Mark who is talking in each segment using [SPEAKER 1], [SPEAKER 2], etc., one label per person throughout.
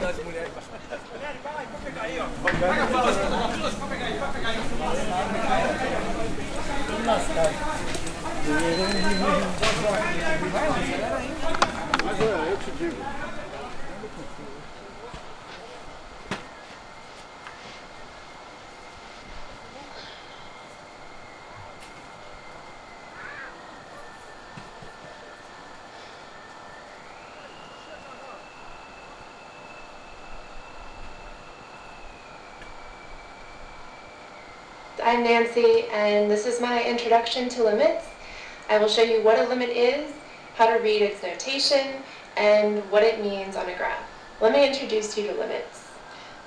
[SPEAKER 1] Eu te digo.
[SPEAKER 2] I'm Nancy, and this is my introduction to limits. I will show you what a limit is, how to read its notation, and what it means on a graph. Let me introduce you to limits.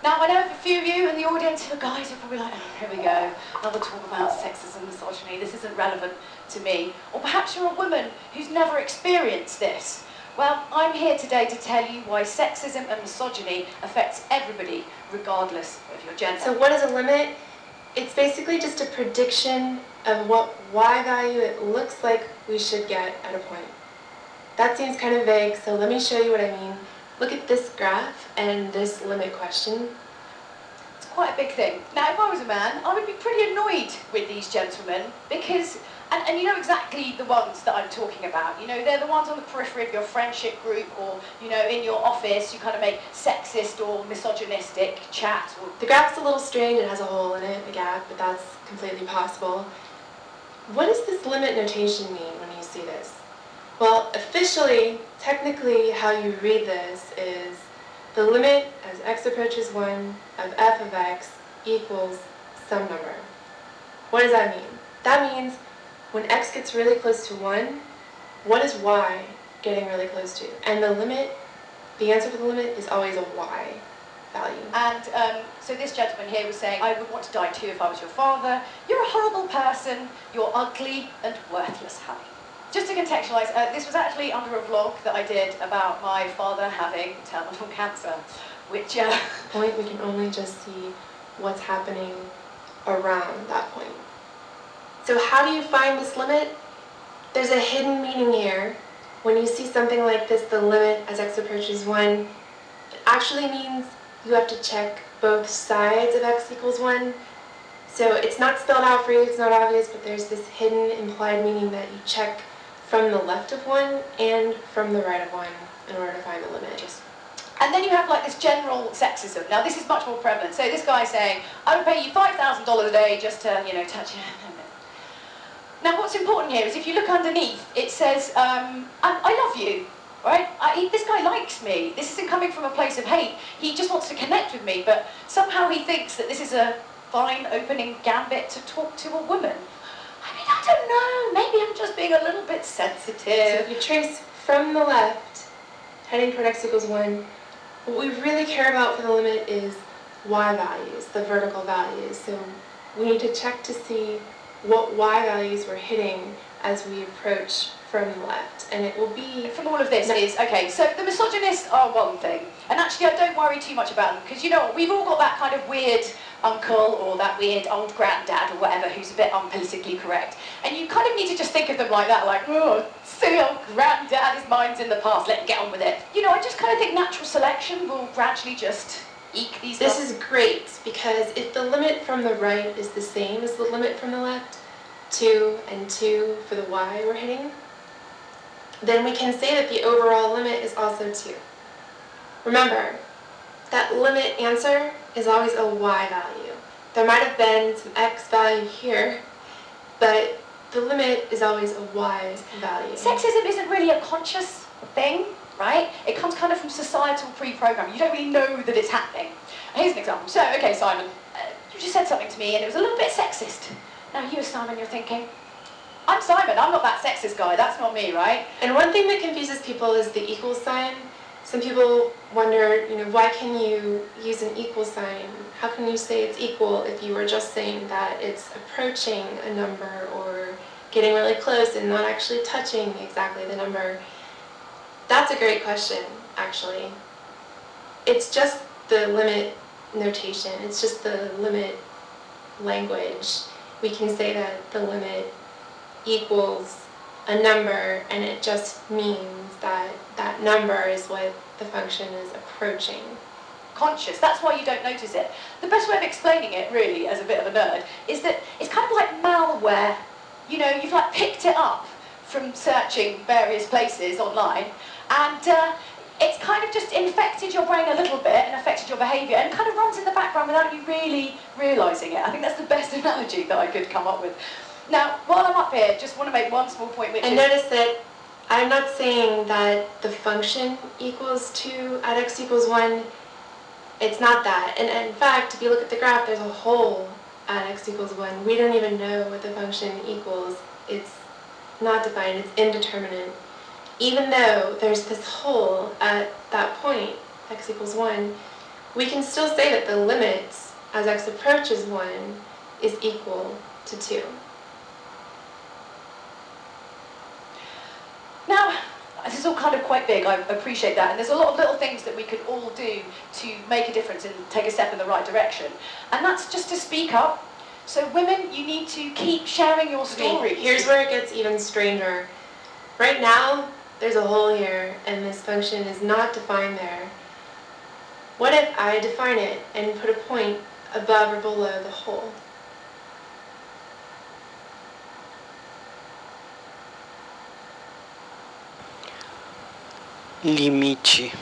[SPEAKER 3] Now, I know a few of you in the audience who are guys who are probably like, oh, here we go, another talk about sexism, misogyny, this isn't relevant to me. Or perhaps you're a woman who's never experienced this. Well, I'm here today to tell you why sexism and misogyny affects everybody, regardless of your gender.
[SPEAKER 2] So what is a limit? It's basically just a prediction of what y value it looks like we should get at a point. That seems kind of vague, so let me show you what I mean. Look at this graph and this limit question.
[SPEAKER 3] It's quite a big thing. Now, if I was a man, I would be pretty annoyed with these gentlemen because, and you know exactly the ones that I'm talking about. You know, they're the ones on the periphery of your friendship group or, you know, in your office, you kind of make sexist or misogynistic chat. Or...
[SPEAKER 2] The graph's a little strange, it has a hole in it, a gap, but that's completely possible. What does this limit notation mean when you see this? Well, officially, technically, how you read this is the limit as x approaches 1 of f of x equals some number. What does that mean? That means when x gets really close to 1, what is y getting really close to? And the limit, the answer for the limit is always a y value.
[SPEAKER 3] And so this gentleman here was saying, I would want to die too if I was your father. You're a horrible person. You're ugly and worthless, honey. Just to contextualise, this was actually under a vlog that I did about my father having terminal cancer, which...
[SPEAKER 2] Point, we can only just see what's happening around that point. So how do you find this limit? There's a hidden meaning here. When you see something like this, the limit as x approaches 1, it actually means you have to check both sides of x equals 1. So it's not spelled out for you, it's not obvious, but there's this hidden implied meaning that you check from the left of 1 and from the right of 1 in order to find the limit.
[SPEAKER 3] And then you have like this general sexism. Now this is much more prevalent. So this guy's saying, I would pay you $5,000 a day just to, you know, touch you. Now what's important here is if you look underneath, it says, I love you, right? This guy likes me. This isn't coming from a place of hate. He just wants to connect with me, but somehow he thinks that this is a fine opening gambit to talk to a woman. I mean, I don't know, maybe I'm just being a little bit sensitive.
[SPEAKER 2] So if you trace from the left, heading toward x equals 1, what we really care about for the limit is y values, the vertical values. So we need to check to see what y values we're hitting as we approach from the left. And it will be...
[SPEAKER 3] From all of this is, okay, so the misogynists are one thing. And actually I don't worry too much about them, because you know what, we've all got that kind of weird uncle or that weird old granddad or whatever who's a bit unpolitically correct. And you kind of need to just think of them like that, like, oh, silly old granddad, his mind's in the past, let him get on with it. You know, I just kind of think natural selection will gradually just eke these
[SPEAKER 2] This is great, because if the limit from the right is the same as the limit from the left, 2 and 2 for the y we're hitting, then we can say that the overall limit is also 2. Remember, that limit answer is always a y value. There might have been some x value here, but the limit is always a y value.
[SPEAKER 3] Sexism isn't really a conscious thing, right? It comes kind of from societal pre-programming. You don't really know that it's happening. Here's an example. So, okay, Simon, you just said something to me and it was a little bit sexist. Now you, Simon, you're thinking, I'm Simon, I'm not that sexist guy, that's not me, right?
[SPEAKER 2] And one thing that confuses people is the equal sign. Some people wonder, you know, why can you use an equal sign? How can you say it's equal if you were just saying that it's approaching a number or getting really close and not actually touching exactly the number? That's a great question, actually. It's just the limit notation. It's just the limit language. We can say that the limit equals a number, and it just means that that number is what the function is approaching.
[SPEAKER 3] conscious. That's why you don't notice it. The best way of explaining it, really, as a bit of a nerd, is that it's kind of like malware. You know, you've like picked it up from searching various places online, and it's kind of just infected your brain a little bit and affected your behaviour, and kind of runs in the background without you really realising it. I think that's the best analogy that I could come up with. Now, while I'm up here, just want to make one small point, which
[SPEAKER 2] and
[SPEAKER 3] is...
[SPEAKER 2] notice that I'm not saying that the function equals 2 at x equals 1. It's not that. And in fact, if you look at the graph, there's a hole at x equals 1. We don't even know what the function equals. It's not defined. It's indeterminate. Even though there's this hole at that point, x equals 1, we can still say that the limit as x approaches 1 is equal to 2.
[SPEAKER 3] Now, this is all kind of quite big, I appreciate that, and there's a lot of little things that we could all do to make a difference and take a step in the right direction. And that's just to speak up. So women, you need to keep sharing your stories.
[SPEAKER 2] Here's where it gets even stranger. Right now, there's a hole here, and this function is not defined there. What if I define it and put a point above or below the hole?
[SPEAKER 4] Limite.